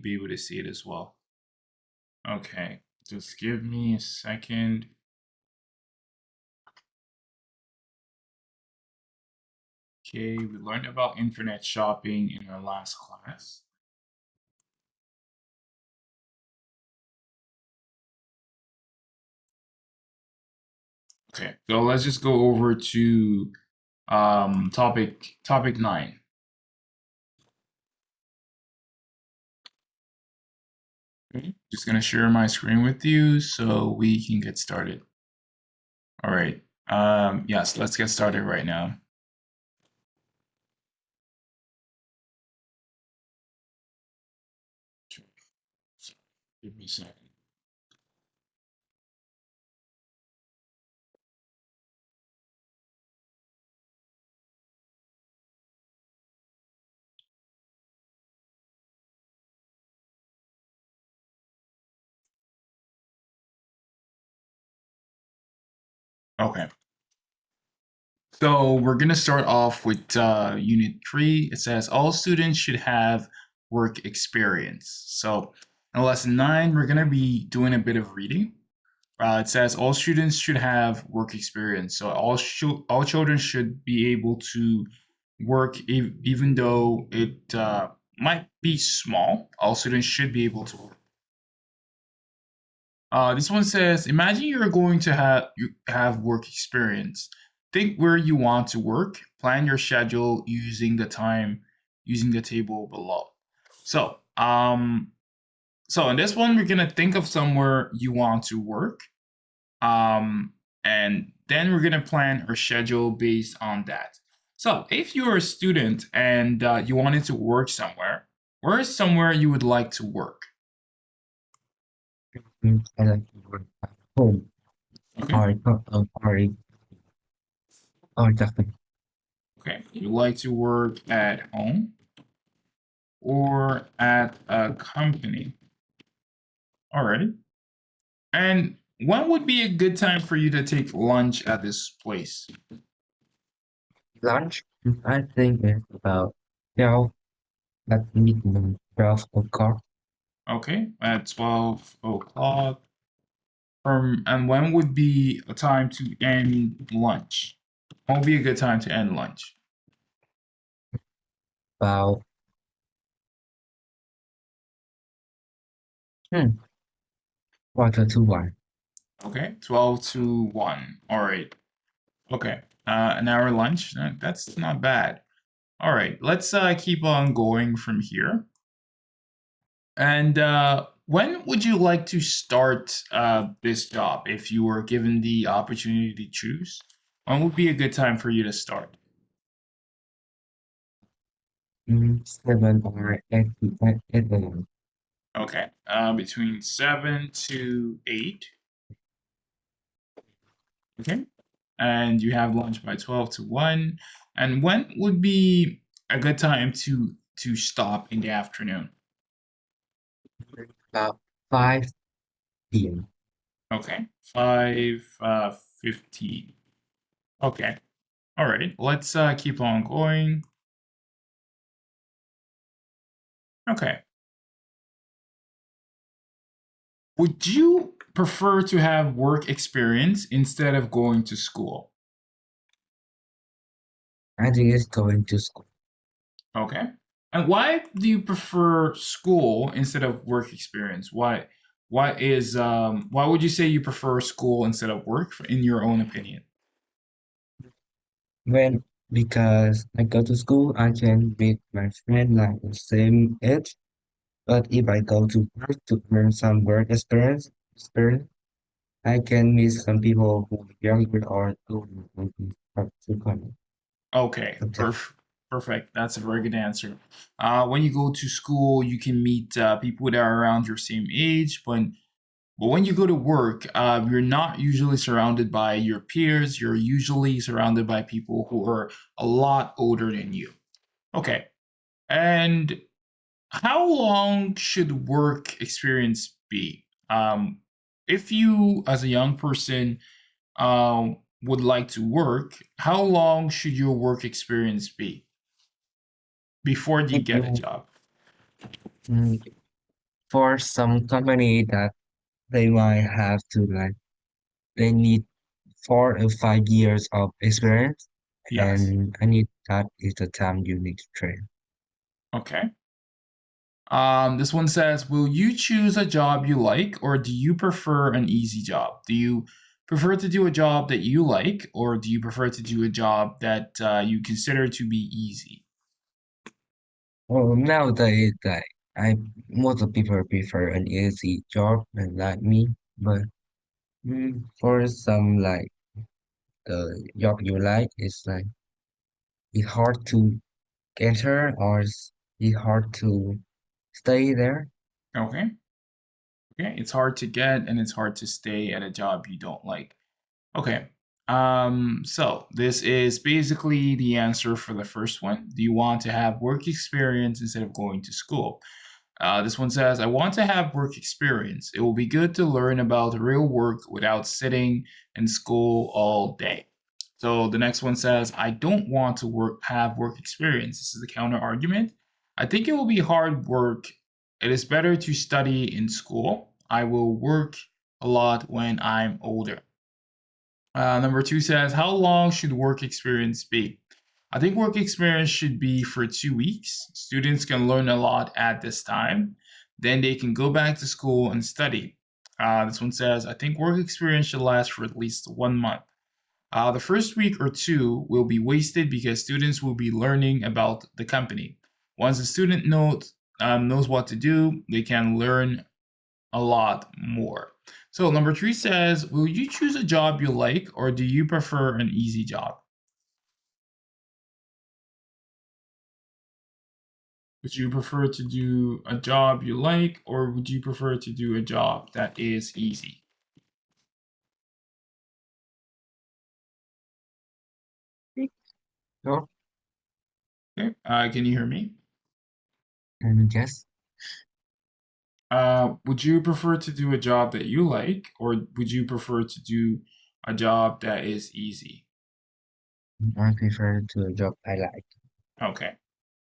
be able to see it as well. Okay, just give me a second. Okay, we learned about internet shopping in our last class. Okay, so let's just go over to topic 9. Okay, just gonna share my screen with you so we can get started. All right. Yes, let's get started right now. Give me a second. Okay. So we're gonna start off with Unit 3. It says all students should have work experience. So in Lesson 9, we're gonna be doing a bit of reading. It says all students should have work experience. So all children should be able to work even though it might be small. All students should be able to work. This one says, imagine you're going to have work experience. Think where you want to work. Plan your schedule using the table below. So in this one, we're gonna think of somewhere you want to work, and then we're gonna plan our schedule based on that. So if you're a student and you wanted to work somewhere, where is somewhere you would like to work? I like to work at home Okay. or cafe. Okay, you like to work at home or at a company. All right. And when would be a good time for you to take lunch at this place? Lunch, I think it's about 12 at midnight, 12 o'clock, Okay, at 12 o'clock. And when would be a time to end lunch? What would be a good time to end lunch? about hmm, quarter to one. Okay, 12 to 1. All right. Okay, an hour lunch. That's not bad. All right, let's keep on going from here. And when would you like to start this job if you were given the opportunity to choose? When would be a good time for you to start? 7 or 8 a.m. Okay, between 7 to 8. Okay, and you have lunch by 12 to 1. And when would be a good time to stop in the afternoon? About 5 p.m. Okay, 5:15. Okay, all right. Let's keep on going. Okay. Would you prefer to have work experience instead of going to school? I think it's going to school. Okay. And why do you prefer school instead of work experience? Why would you say you prefer school instead of work in your own opinion? When because I go to school, I can meet my friend like the same age. But if I go to work to earn some experience, I can meet some people who are younger or older than me. To kind Okay, subject. perfect. That's a very good answer. When you go to school, you can meet people that are around your same age, but when you go to work, you're not usually surrounded by your peers. You're usually surrounded by people who are a lot older than you. Okay. And how long should work experience be? If you, as a young person, would like to work, how long should your work experience be before you If get a you job? mm, For some company that they might have to like they need 4 or 5 years of experience, Yes. and I need that is the time you need to train. Okay. This one says, will you choose a job you like or do you prefer an easy job? Do you prefer to do a job that you like or do you prefer to do a job that you consider to be easy? Well, nowadays, like I most of people prefer an easy job and like me, but for some like the job you like, it's like it's hard to enter or it's hard to stay there. Okay. Okay. It's hard to get and it's hard to stay at a job you don't like. Okay. So this is basically the answer for the first one. Do you want to have work experience instead of going to school? This one says, I want to have work experience. It will be good to learn about real work without sitting in school all day. So the next one says, I don't want to have work experience. This is the counter argument. I think it will be hard work. It is better to study in school. I will work a lot when I'm older. Number two says, how long should work experience be? I think work experience should be for 2 weeks. Students can learn a lot at this time. Then they can go back to school and study. This one says, I think work experience should last for at least 1 month. The first week or two will be wasted because students will be learning about the company. Once a student knows what to do, they can learn a lot more. So number three says, will you choose a job you like or do you prefer an easy job? Would you prefer to do a job you like or would you prefer to do a job that is easy? So, Okay, can you hear me? and yes, Would you prefer to do a job that you like or would you prefer to do a job that is easy? I prefer to a job I like Okay.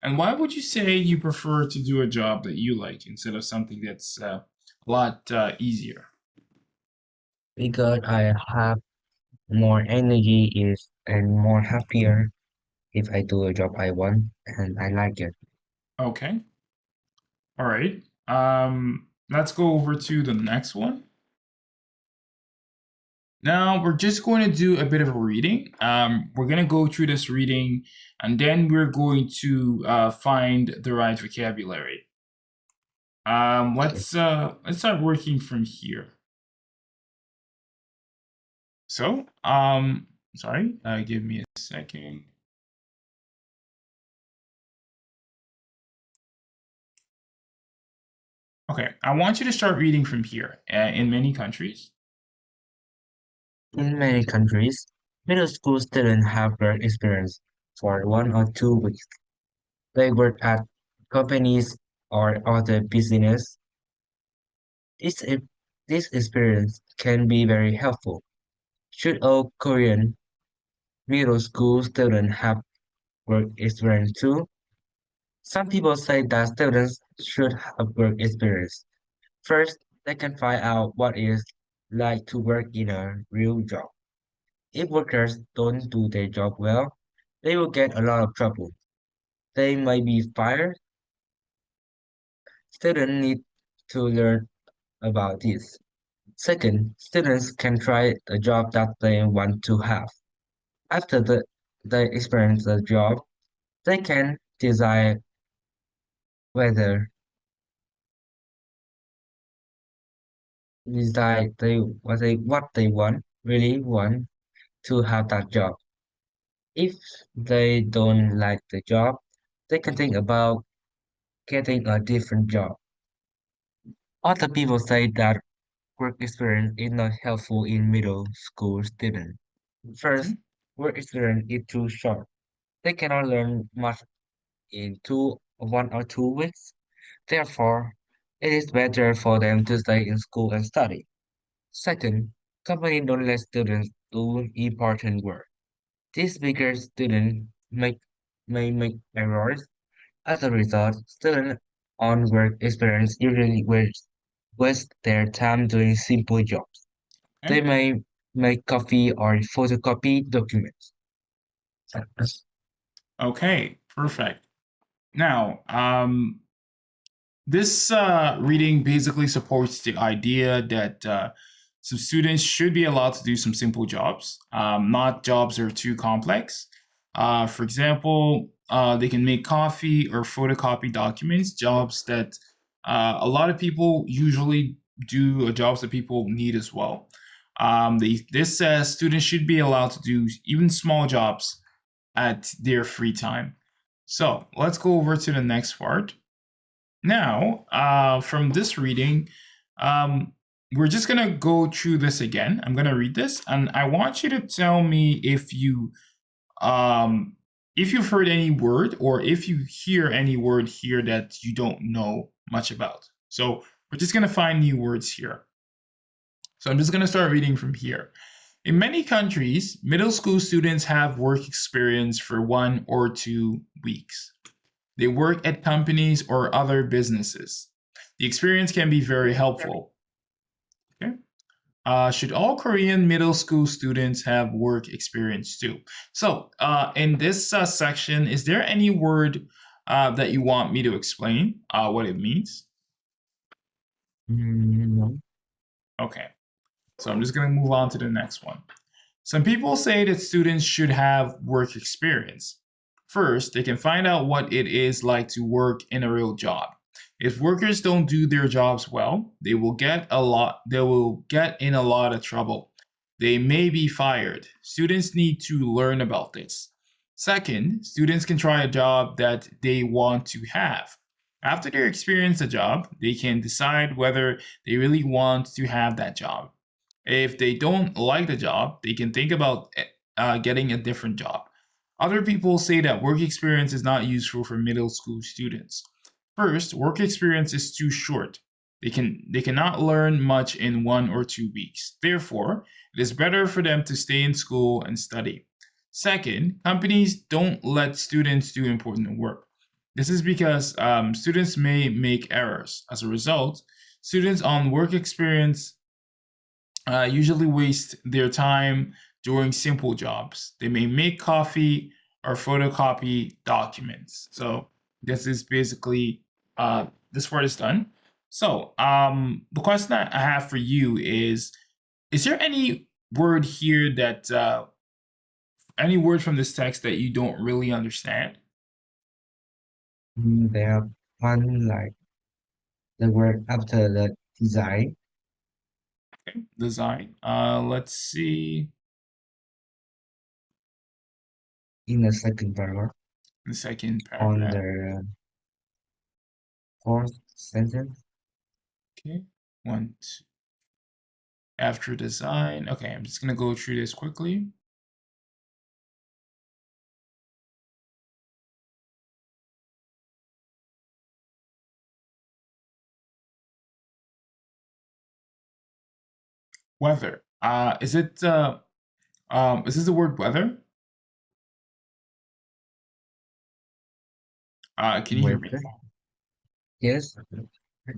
And why would you say you prefer to do a job that you like instead of something that's a lot easier? because I have more energy is and more happier if I do a job I want and I like it. Okay. All right. Let's go over to the next one. Now we're just going to do a bit of a reading. We're going to go through this reading and then we're going to find the right vocabulary. Okay. Let's start working from here. So, sorry, give me a second. Okay, I want you to start reading from here. In many countries, In many countries, middle school students have work experience for 1 or 2 weeks. They work at companies or other business. This, e- this experience can be very helpful. Should all Korean middle school students have work experience too? Some people say that students should have work experience. First, they can find out what it is like to work in a real job. If workers don't do their job well, they will get a lot of trouble. They might be fired. Students need to learn about this. Second, students can try a job that they want to have. After they experience the job, they can whether decide they want really want to have that job. If they don't like the job, they can think about getting a different job. Other people say that work experience is not helpful in middle school students. okay. First, work experience is too short. They cannot learn much in 1 or 2 weeks. Therefore, it is better for them to stay in school and study. Second, companies don't let students do important work. These bigger students may make errors. As a result, students on work experience usually waste their time doing simple jobs. They Okay. may make coffee or photocopy documents. Okay. Perfect. Now, this reading basically supports the idea that some students should be allowed to do some simple jobs, not jobs that are too complex. For example, they can make coffee or photocopy documents, jobs that a lot of people usually do, jobs that people need as well. This says students should be allowed to do even small jobs at their free time. So let's go over to the next part. Now, from this reading, um, we're just gonna go through this again. I'm gonna read this, and I want you to tell me um, if you've heard any word or if you hear any word here that you don't know much about. So we're just gonna find new words here. So I'm just gonna start reading from here. In many countries, middle school students have work experience for 1 or 2 weeks. They work at companies or other businesses. The experience can be very helpful. Okay. Should all Korean middle school students have work experience too? So, in this section, is there any word that you want me to explain what it means? No. Okay. So, I'm just going to move on to the next one. Some people say that students should have work experience. First, they can find out what it is like to work in a real job. If workers don't do their jobs well, they will get in a lot of trouble. They may be fired. Students need to learn about this. Second, students can try a job that they want to have. After they experience a job, they can decide whether they really want to have that job. If they don't like the job, they can think about getting a different job. Other people say that work experience is not useful for middle school students. First, work experience is too short. They cannot learn much in 1 or 2 weeks. Therefore, it is better for them to stay in school and study. Second, companies don't let students do important work. This is because students may make errors. As a result, students on work experience usually waste their time doing simple jobs. They may make coffee or photocopy documents. So this is basically this part is done. So the question that I have for you is there any word here that any word from this text that you don't really understand? They have one like the word after the design Okay, design. Let's see in the second paragraph the second on paragraph. the fourth sentence. Okay, one, two. After design. Okay, I'm just gonna go through this quickly. Weather. Is this the word weather? Can you hear me? Weather. Yes,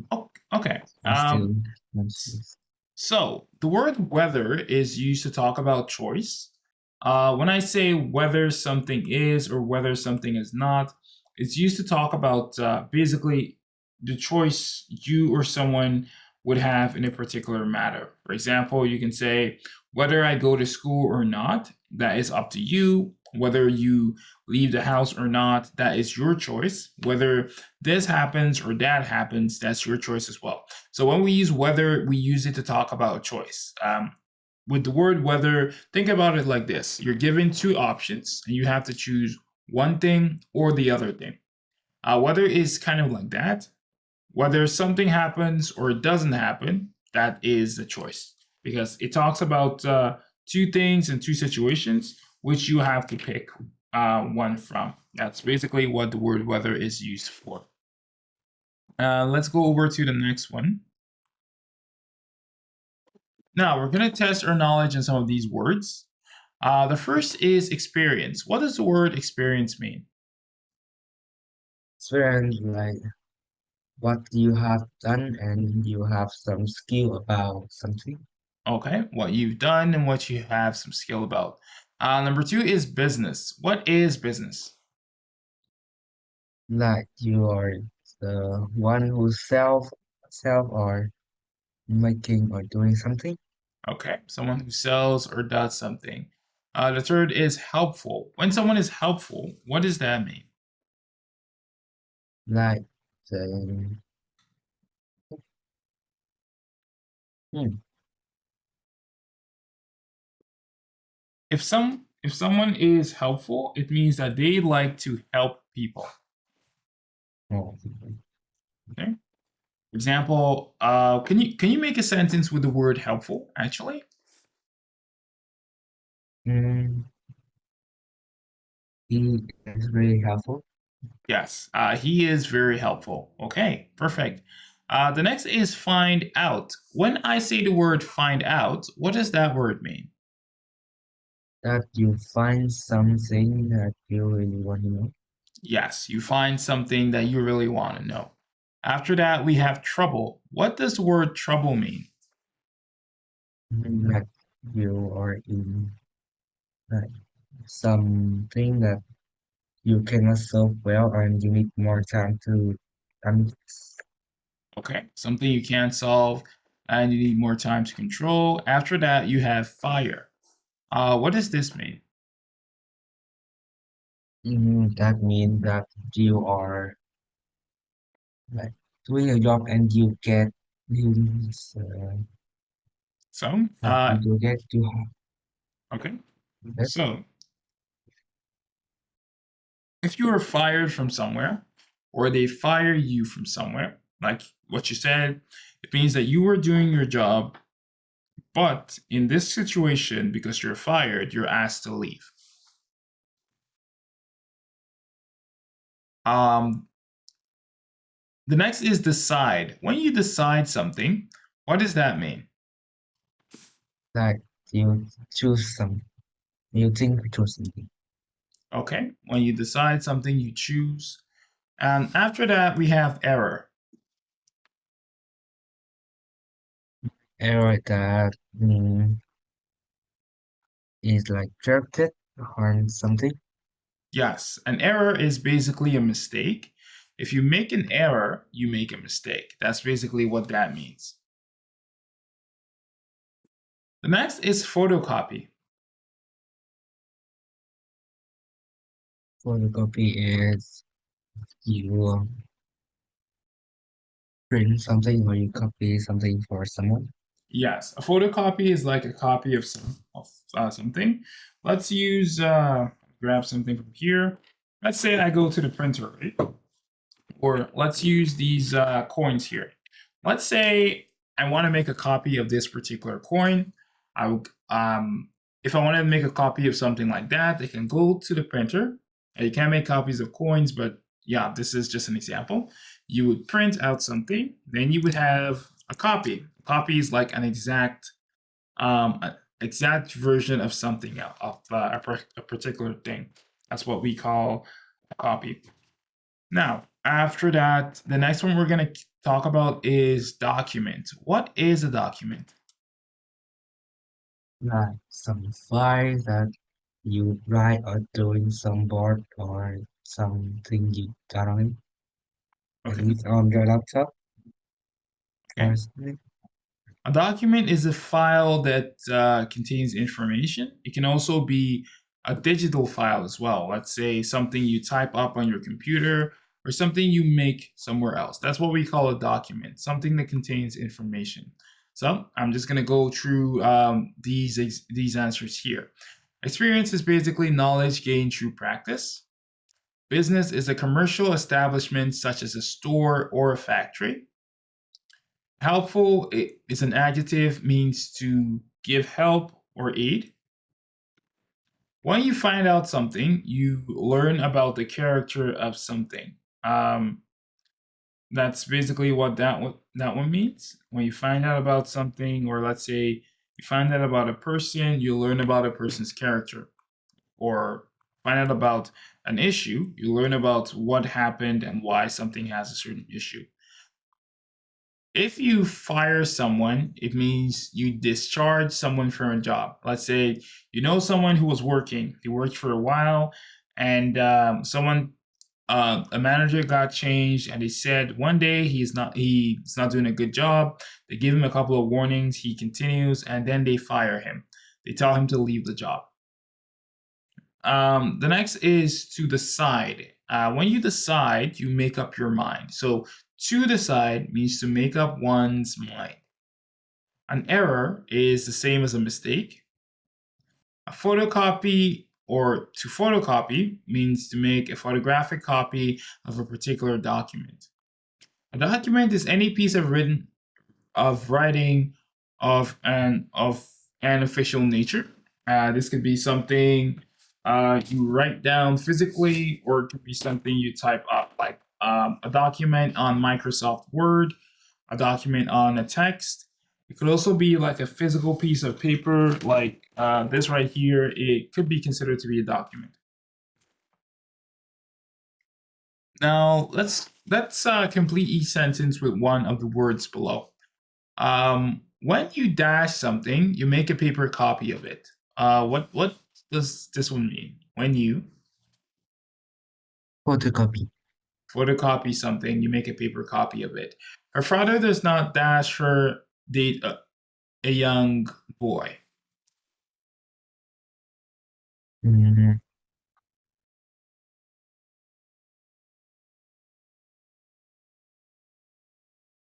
Oh, okay. I still confused. So the word weather is used to talk about choice. When I say whether something is or whether something is not, it's used to talk about basically the choice you or someone would have in a particular matter. For example, you can say whether I go to school or not, that is up to you. Whether you leave the house or not, that is your choice. Whether this happens or that happens, that's your choice as well. So when we use whether, we use it to talk about a choice. With the word whether, think about it like this: you're given two options, and you have to choose one thing or the other thing. Whether is kind of like that. Whether something happens or it doesn't happen, that is the choice because it talks about two things and two situations, which you have to pick one from. That's basically what the word whether is used for. Let's go over to the next one. Now we're going to test our knowledge in some of these words. The first is experience. What does the word experience mean? Experience like what you have done and you have some skill about something. Okay, what you've done and what you have some skill about. Number two is business. What is business? Like you are the one who self or making or doing something. Okay, someone who sells or does something. The third is helpful. When someone is helpful, what does that mean? Like the hmm, If someone is helpful, it means that they like to help people. oh, Okay. For example, can you make a sentence with the word helpful? Actually, mm, he is very helpful. yes. He is very helpful. Okay, perfect. The next is find out. When I say the word find out, what does that word mean? That you find something that you really want to know. Yes, you find something that you really want to know. After that, we have trouble. What does the word trouble mean? That you are in like something that you cannot solve well and you need more time to um, Okay, something you can't solve and you need more time to control. After that, you have fire. What does this mean? that means that you are like doing a job and you uh, So, that you get to have okay. that So, if you are fired from somewhere or they fire you from somewhere, like what you said, it means that you were doing your job, but in this situation, because you're fired, you're asked to leave. Um, the next is decide. When you decide something, what does that mean? like you choose some you think you choose something. Okay, when you decide something, you choose. And after that, we have error. Error that is like drafted on something. Yes, an error is basically a mistake. If you make an error, you make a mistake. That's basically what that means. The next is photocopy. Photocopy is you print something or you copy something for someone. Yes, a photocopy is like a copy of something. Let's use grab something from here. Let's say I go to the printer, right? Or let's use these coins here. Let's say I want to make a copy of this particular coin. I will, if I want to make a copy of something like that, I can go to the printer. And you can make copies of coins, but yeah, this is just an example. You would print out something, then you would have a copy. A copy is like an exact version of something else, of a particular thing. That's what we call a copy. Now, after that, the next one we're going to talk about is document. What is a document? Like some file that you write or doing some board or something you done Okay. and it's on your laptop or Okay. something. A document is a file that contains information. It can also be a digital file as well. Let's say something you type up on your computer or something you make somewhere else. That's what we call a document, something that contains information. So I'm just going to go through these answers here. Experience is basically knowledge gained through practice. Business is a commercial establishment such as a store or a factory. Helpful is an adjective, means to give help or aid. When you find out something, you learn about the character of something. Um, that's basically what that one means. When you find out about something, or let's say you find out about a person, you learn about a person's character. Or find out about an issue, you learn about what happened and why something has a certain issue. If you fire someone, it means you discharge someone from a job. Let's say you know someone who was working, they worked for a while, and a manager got changed, and they said one day he's not doing a good job. They give him a couple of warnings, he continues, and then they fire him. They tell him to leave the job. The next is to decide. When you decide, you make up your mind. So to decide means to make up one's mind. An error is the same as a mistake. A photocopy or to photocopy means to make a photographic copy of a particular document. A document is any piece of writing of an official nature. This could be something you write down physically, or it could be something you type up, like a document on Microsoft Word, a document on a text. It could also be like a physical piece of paper, like this right here. It could be considered to be a document. Now let's complete each sentence with one of the words below. When you dash something, you make a paper copy of it. What does this one mean? When you Photocopy. photocopy something, you make a paper copy of it. Her father does not dash her date a young boy. Mm,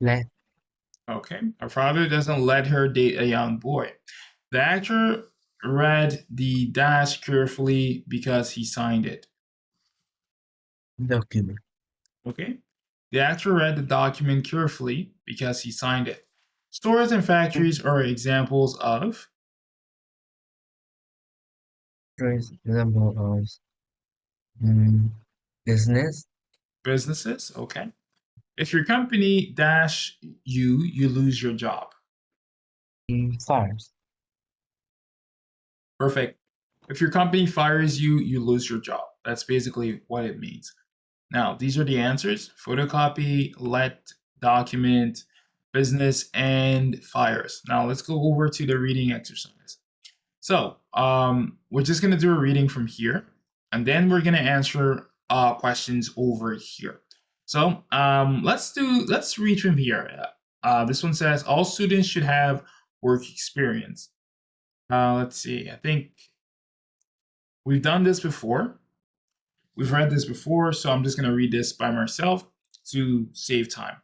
let Okay, her father doesn't let her date a young boy. The actor read the dash carefully because he signed it. document. Okay, the actor read the document carefully because he signed it. Stores and factories are examples of First example of mm, business. businesses. Okay. If your company dash you, you lose your job. Fires. Perfect. If your company fires you, you lose your job. That's basically what it means. Now, these are the answers: photocopy, let, document, business, and fires. Now, let's go over to the reading exercise. So, we're just going to do a reading from here, and then we're going to answer questions over here. So, let's read from here. This one says all students should have work experience. Let's see. I think we've done this before. We've read this before, so I'm just going to read this by myself to save time.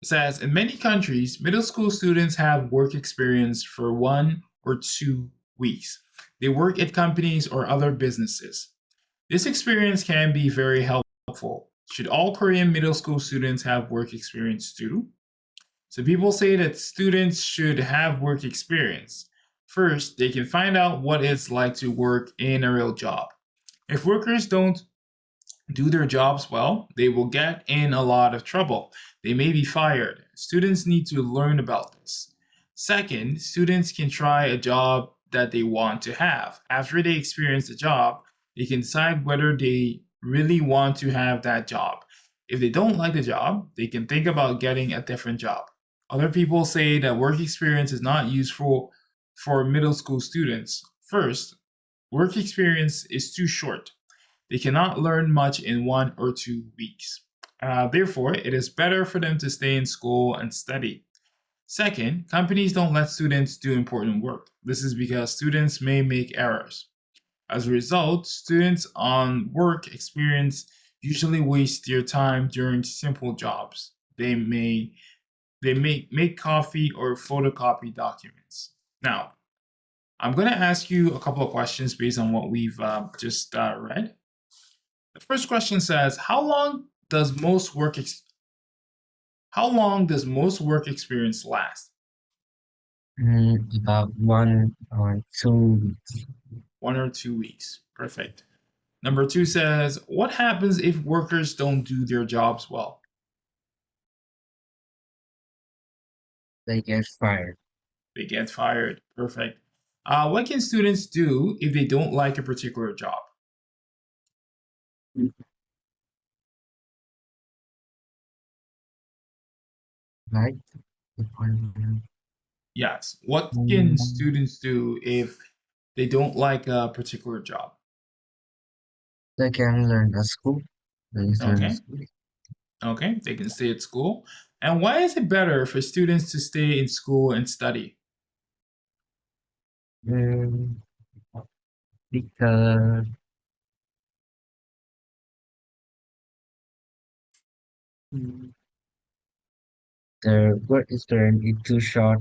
It says in many countries, middle school students have work experience for 1 or 2 weeks. They work at companies or other businesses. This experience can be very helpful. Should all Korean middle school students have work experience too? So people say that students should have work experience. First, they can find out what it's like to work in a real job. If workers don't do their jobs well, they will get in a lot of trouble. They may be fired. Students need to learn about this. Second, students can try a job that they want to have. After they experience the job, they can decide whether they really want to have that job. If they don't like the job, they can think about getting a different job. Other people say that work experience is not useful for middle school students. First, work experience is too short. They cannot learn much in 1 or 2 weeks. Therefore, it is better for them to stay in school and study. Second, companies don't let students do important work. This is because students may make errors. As a result, students on work experience usually waste their time during simple jobs. They may make coffee or photocopy documents. Now, I'm going to ask you a couple of questions based on what we've just read. The first question says, how long does most work experience last? About 1 or 2 weeks. 1 or 2 weeks. Perfect. Number two says, what happens if workers don't do their jobs well? They get fired. They get fired. Perfect. What can students do if they don't like a particular job? Right? Yes. What can Mm, students do if they don't like a particular job? they can learn at school. They can learn at Okay. school. Okay. They can stay at school. And why is it better for students to stay in school and study? Mm, because mm, the work experience is too short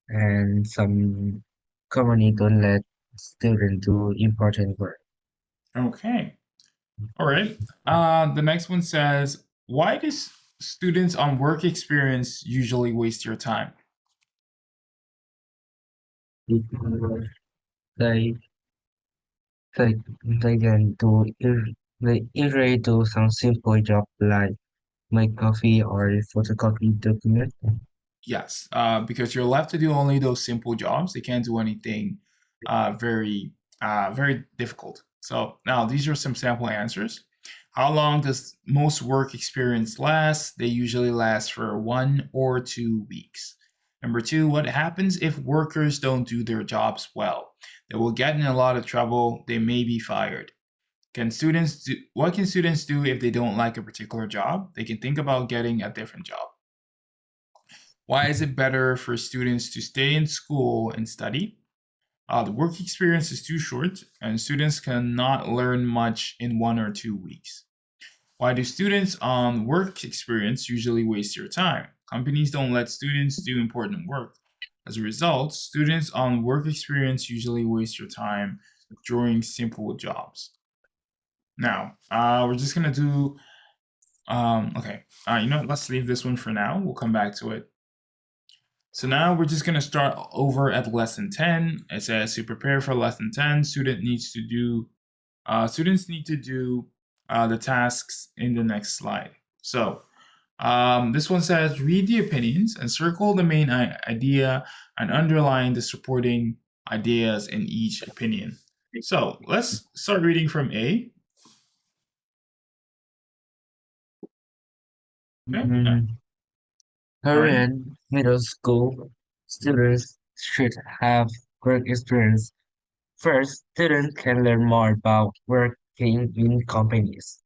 and some company don't let students do important work. Okay. All right. The next one says, why do students on work experience usually waste your time? Because they they they can do they usually do some simple job like make coffee or photocopy document. Yes, because you're left to do only those simple jobs. They can't do anything very, very difficult. So now these are some sample answers. How long does most work experience last? They usually last for 1 or 2 weeks. Number two, what happens if workers don't do their jobs well? They will get in a lot of trouble. They may be fired. What can students do if they don't like a particular job? They can think about getting a different job. Why is it better for students to stay in school and study? The work experience is too short, and students cannot learn much in 1 or 2 weeks. Why do students on work experience usually waste your time? Companies don't let students do important work. As a result, students on work experience usually waste your time during simple jobs. Now, we're just gonna do. Okay, let's leave this one for now. We'll come back to it. So now we're just going to start over at lesson 10. It says to prepare for lesson 10, students need to do the tasks in the next slide. So this one says read the opinions and circle the main idea and underline the supporting ideas in each opinion. So let's start reading from A. Okay. Mm, All right. Korean middle school students should have work experience. First, students can learn more about working in companies.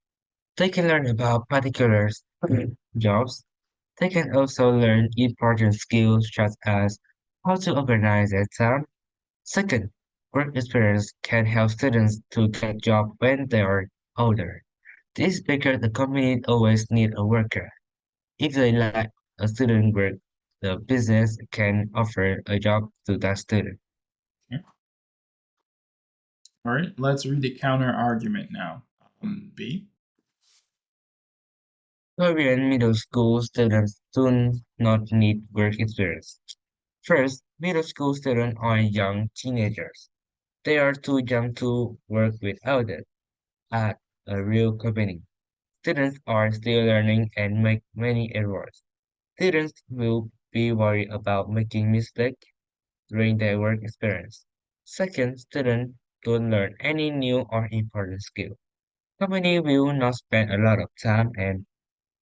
They can learn about particular jobs. They can also learn important skills such as how to organize a time. Second, work experience can help students to get jobs when they are older. This is because the company always need a worker. If they lack a student work, the business can offer a job to that student. Okay. All right. Let's read the counter argument now. B. Korean middle school students do not need work experience. First, middle school students are young teenagers. They are too young to work with adults at a real company. Students are still learning and make many errors. Students will be worried about making mistakes during their work experience. Second, students don't learn any new or important skill. Company will not spend a lot of time and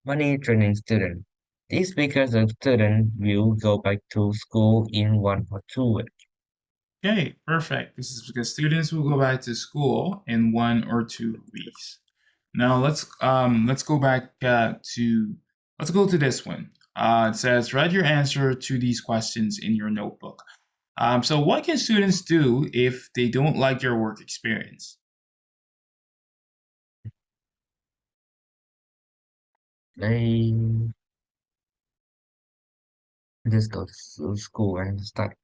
money training students. This because the student will go back to school in 1 or 2 weeks. Okay, perfect. This is because students will go back to school in 1 or 2 weeks. Now let's go back to let's go to this one. It says write your answer to these questions in your notebook. So what can students do if they don't like your work experience? They just go to school and study.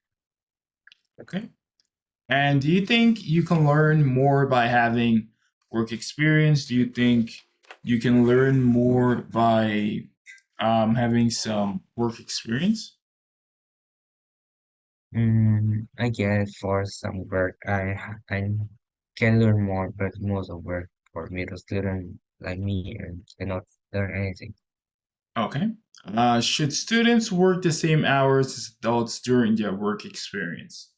Okay. And do you think you can learn more by having work experience? Do you think you can learn more by having some work experience? I guess for some work, I can learn more, but most of work for middle student like me and cannot learn anything. Okay. Should students work the same hours as adults during their work experience?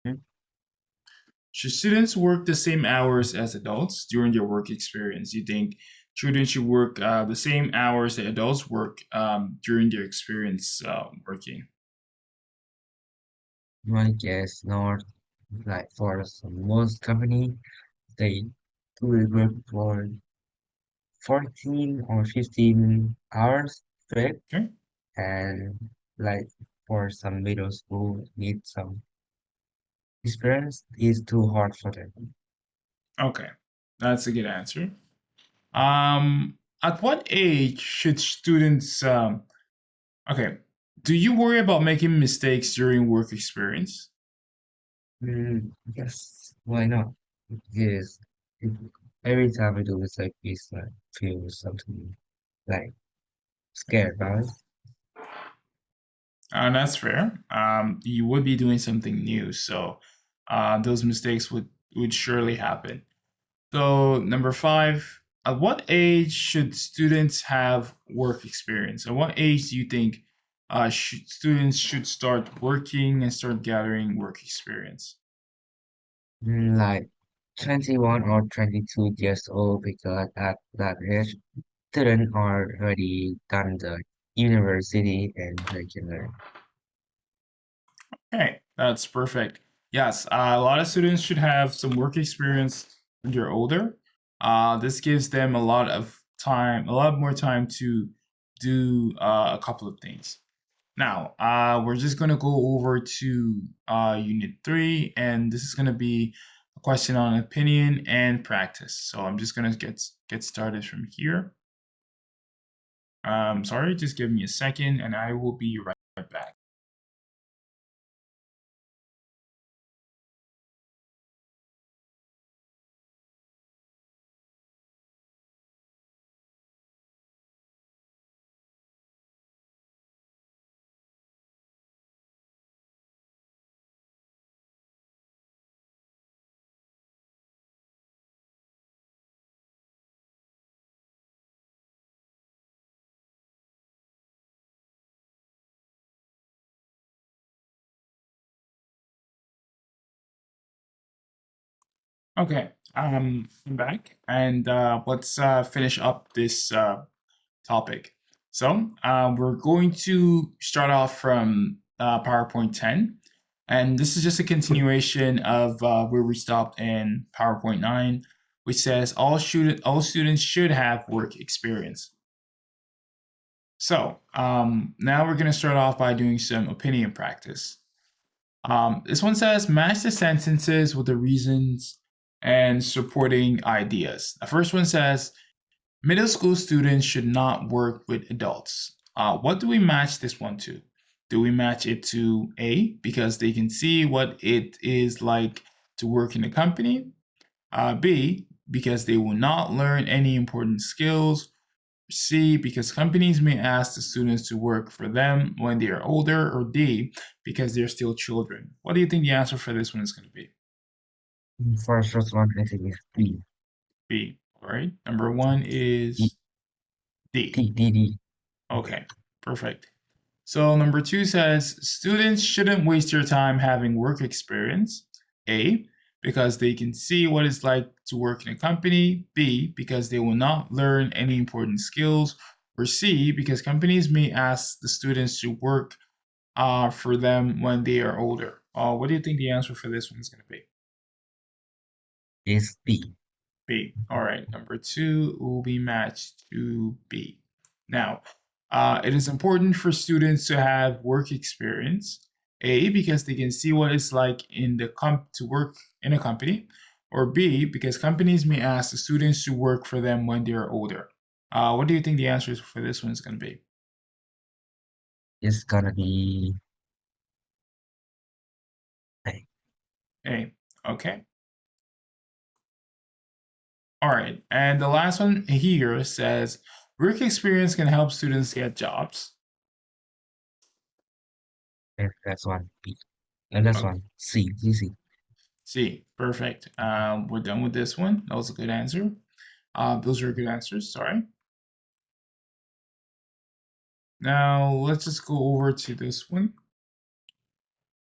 Hmm? Should students work the same hours as adults during their work experience? You think children should work the same hours that adults work during their experience working. I guess not. Like for some most company, they do work for 14 or 15 hours straight, Okay. and like for some middle school need some experience is too hard for them. Okay. That's a good answer. At what age should students okay, do you worry about making mistakes during work experience? Yes, why not? Yes, it, every time I do this, like it's like feel something like scared about it. That's fair. You would be doing something new, so those mistakes would surely happen. So number five, at what age should students have work experience? At what age do you think students should start working and start gathering work experience? Like 21 or 22 years old because at that age, students are already done the university and they can learn. Okay, that's perfect. Yes, a lot of students should have some work experience when they're older. This gives them a lot of time, a lot more time to do a couple of things. Now, we're just going to go over to Unit 3, and this is going to be a question on opinion and practice. So I'm just going to get started from here. Sorry, just give me a second, and I will be right back. Okay, I'm back, and let's finish up this topic. So we're going to start off from PowerPoint 10, and this is just a continuation of where we stopped in PowerPoint 9, which says all students should have work experience. So now we're going to start off by doing some opinion practice. This one says match the sentences with the reasons and supporting ideas. The first one says middle school students should not work with adults. What do we match this one to? Do we match it to A, because they can see what it is like to work in a company? B, because they will not learn any important skills? C, because companies may ask the students to work for them when they are older? Or D, because they're still children? What do you think the answer for this one is going to be? First one, I think is B. B. All right. Number one D, is D. D, D, D. Okay, perfect. So number two says students shouldn't waste their time having work experience. A, because they can see what it's like to work in a company. B, because they will not learn any important skills. Or C, because companies may ask the students to work for them when they are older. What do you think the answer for this one is going to be? Is B. B. All right, number two will be matched to B. Now, it is important for students to have work experience. A, because they can see what it's like in the to work in a company, or B, because companies may ask the students to work for them when they're older. What do you think the answer for this one is going to be? It's gonna be A. A. Okay. All right. And the last one here says work experience can help students get jobs. And that's one B. And that's Okay. one C. Easy. C. Perfect. We're done with this one. That was a good answer. Those are good answers. Sorry. Now let's just go over to this one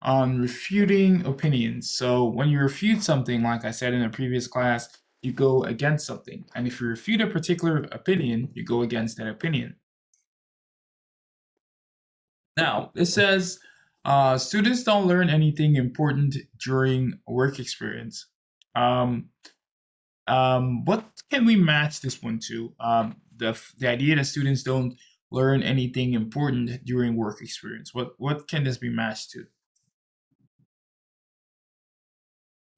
on refuting opinions. So when you refute something, like I said in a previous class, you go against something. And if you refute a particular opinion, you go against that opinion. Now, it says students don't learn anything important during work experience. Um, what can we match this one to? The idea that students don't learn anything important during work experience. What can this be matched to?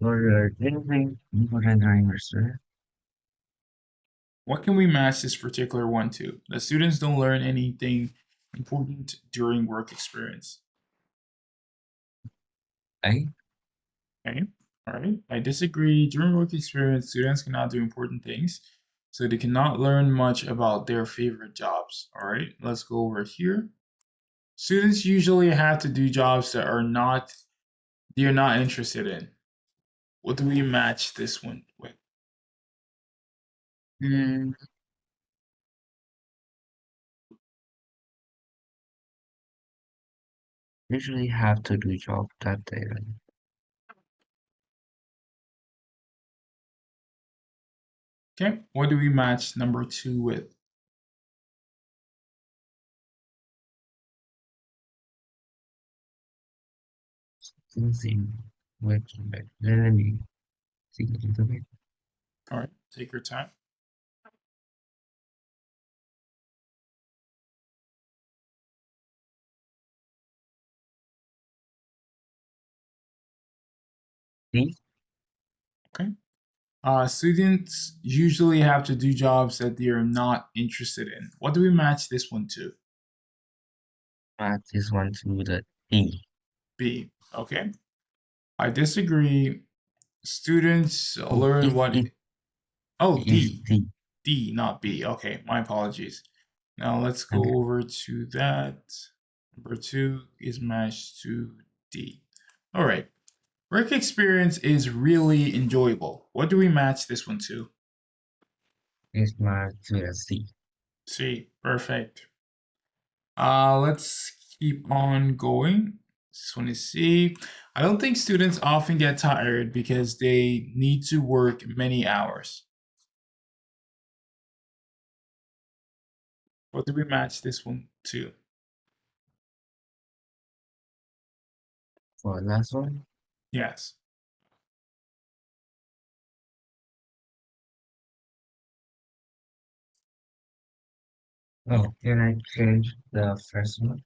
Or anything important during research? What can we match this particular one to? The students don't learn anything important during work experience. I Okay. All right. I disagree. During work experience, students cannot do important things, so they cannot learn much about their favorite jobs. All right. Let's go over here. Students usually have to do jobs that are not they're not interested in. What do we match this one with? mm, usually have to do job that they like. Okay. What do we match number two with? Since in working back, let me think a little bit. All right. Take your time. See, Okay. Students usually have to do jobs that they are not interested in. What do we match this one to? match this one to the D. B. Okay. I disagree. Students Oh, learn what. Oh, it is D. D. D, not B. Okay, my apologies. Now let's Okay. go over to that. Number two is matched to D. All right. Work experience is really enjoyable. What do we match this one to? It's matched to the C. C. Perfect. Let's keep on going. This one is C. I don't think students often get tired because they need to work many hours. What do we match this one to? For the last one, Yes. oh, can I change the first one?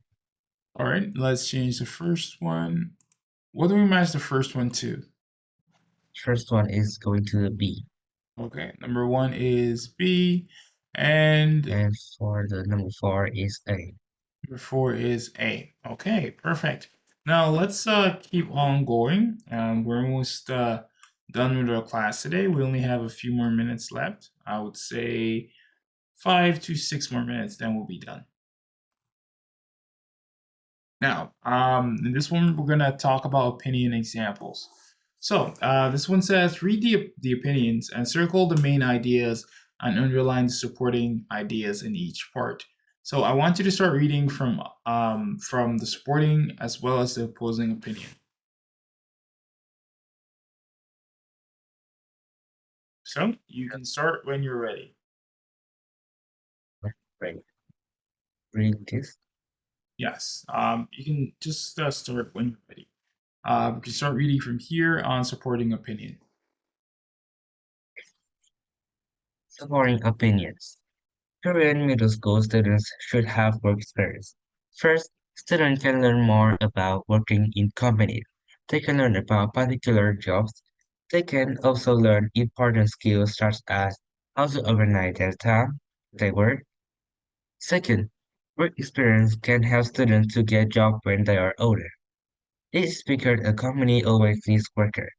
All right, let's change the first one. What do we match the first one to? First one is going to the B. Okay, number one is B, and And for the number four is A. number four is A. Okay, perfect. Now let's keep on going. We're almost done with our class today. We only have a few more minutes left. I would say 5 to 6 more minutes, then we'll be done. Now, in this one, we're going to talk about opinion examples. So, this one says read the opinions and circle the main ideas and underline the supporting ideas in each part. So, I want you to start reading from the supporting as well as the opposing opinion. So, you can start when you're ready. Right. Read this. Yes, you can just start when you're ready. We can start reading from here on supporting opinion. Supporting opinions. Korean middle school students should have work experience. First, students can learn more about working in companies. They can learn about particular jobs. They can also learn important skills such as how to organize their time, their work. Second, work experience can help students to get jobs when they are older. This is because a company always needs workers.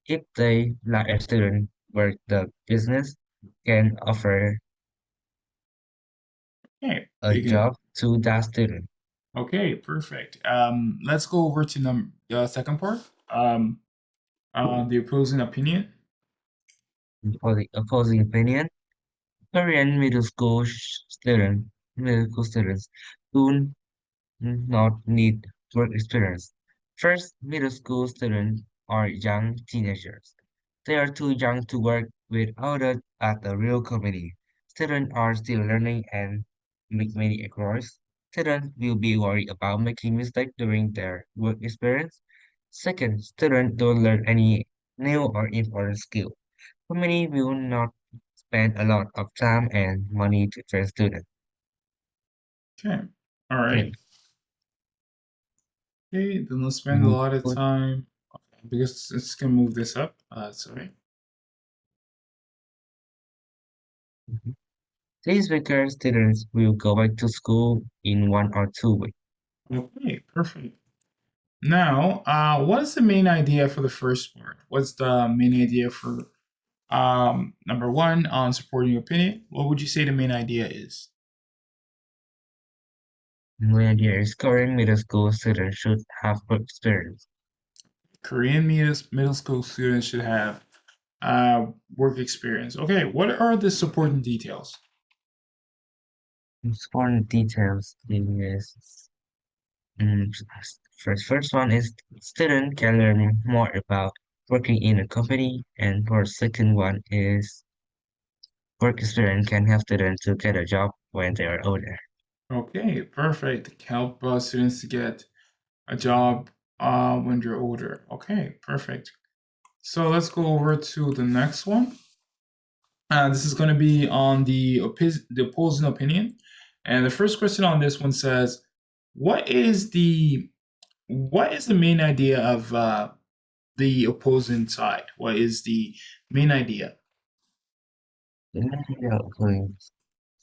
If they let a student work, the business can offer Okay, a you can. job to that student. Okay, perfect. Let's go over to the second part. The opposing opinion. For the opposing opinion, Korean middle school students do not need work experience. First, middle school students are young teenagers. They are too young to work with others at a real company. Students are still learning and make many errors. Students will be worried about making mistakes during their work experience. Second, students don't learn any new or important skill. Company will not spend a lot of time and money to train students. Okay. All Okay. right. Okay. Then let's spend a Mhm. lot of time because it's gonna move this up. That's all right. These weaker students will go back to school in 1 or 2 weeks. Okay. Perfect. Now, what is the main idea for the first part? What's the main idea for number one on supporting your opinion? What would you say the main idea is? My idea is current middle school students should have work experience. Korean middle school students should have uh, work experience. Okay, what are the supporting details? Important details is mm, first one is student can learn more about working in a company, and for second one is work experience can help students to get a job when they are older. Okay, perfect. Help students to get a job when you're older. Okay, perfect. So let's go over to the next one. This is going to be on the opposing opinion, and the first question on this one says, "What is the main idea of the opposing side? What is the main idea?" The main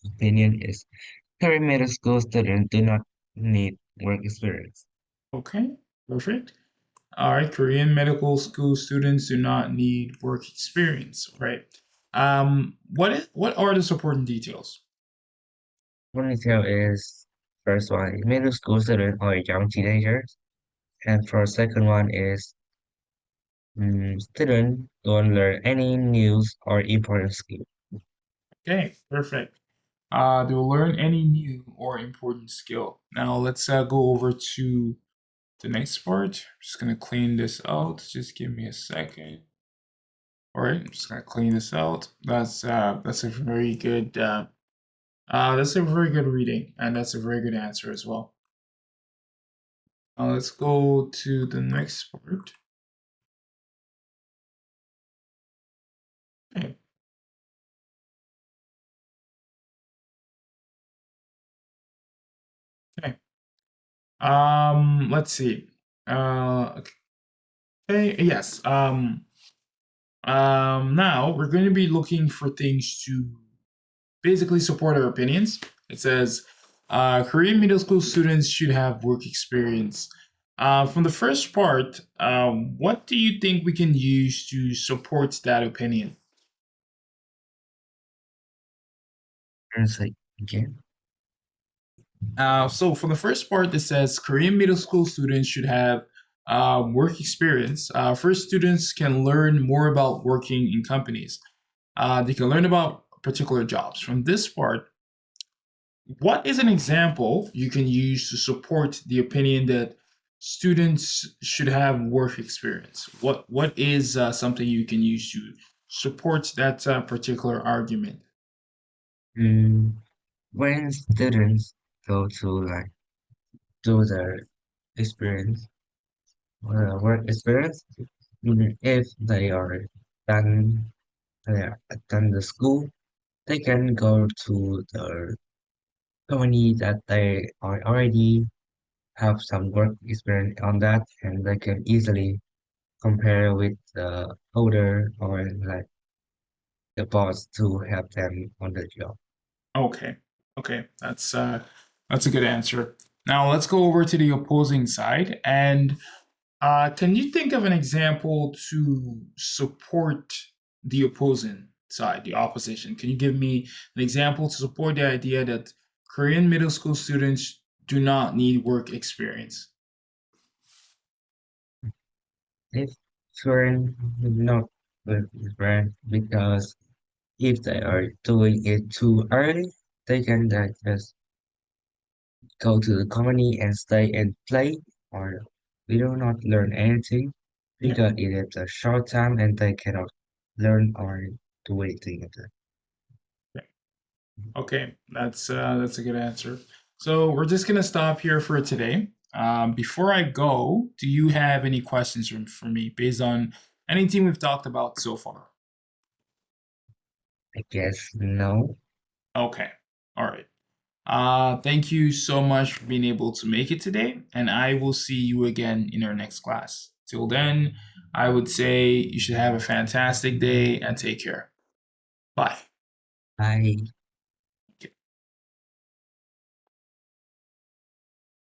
opinion is current middle school students do not need work experience. Okay, perfect. All right, Korean medical school students do not need work experience. Right. What are the supporting details? Ponytail is first one is middle school students or young teenagers, and for second one is students don't learn any news or important skill. Okay, perfect. They'll learn any new or important skill. Now let's go over to the next part. I'm just gonna clean this out. Just give me a second. All right, I'm just gonna clean this out. That's a very good that's a very good reading, and that's a very good answer as well. Let's go to the next part. Okay. Okay. Let's see. Okay. Yes. Now we're going to be looking for things to basically support our opinions. It says Korean middle school students should have work experience. From the first part, what do you think we can use to support that opinion? Translate again. So for the first part, it says Korean middle school students should have work experience. First, students can learn more about working in companies. They can learn about particular jobs. From this part, what is an example you can use to support the opinion that students should have work experience? What is something you can use to support that particular argument? Mm, when students go to like do their experience, work experience, if they are done, they are done the school, they can go to the company that they are already have some work experience on that, and they can easily compare with the older or like the boss to help them on the job. Okay, okay, that's a good answer. Now let's go over to the opposing side, and can you think of an example to support the opposing side, the opposition? Can you give me an example to support the idea that Korean middle school students do not need work experience? If current not with brand because if they are doing it too early, they can just go to the company and stay and play, or we do not learn anything Yeah. because it is a short time and they cannot. learn or to wait together. Okay. Okay, that's a good answer. So we're just gonna stop here for today. Before I go, do you have any questions for me based on anything we've talked about so far? I guess no. Okay, all right. Thank you so much for being able to make it today, and I will see you again in our next class. Till then, I would say you should have a fantastic day and take care. Bye. I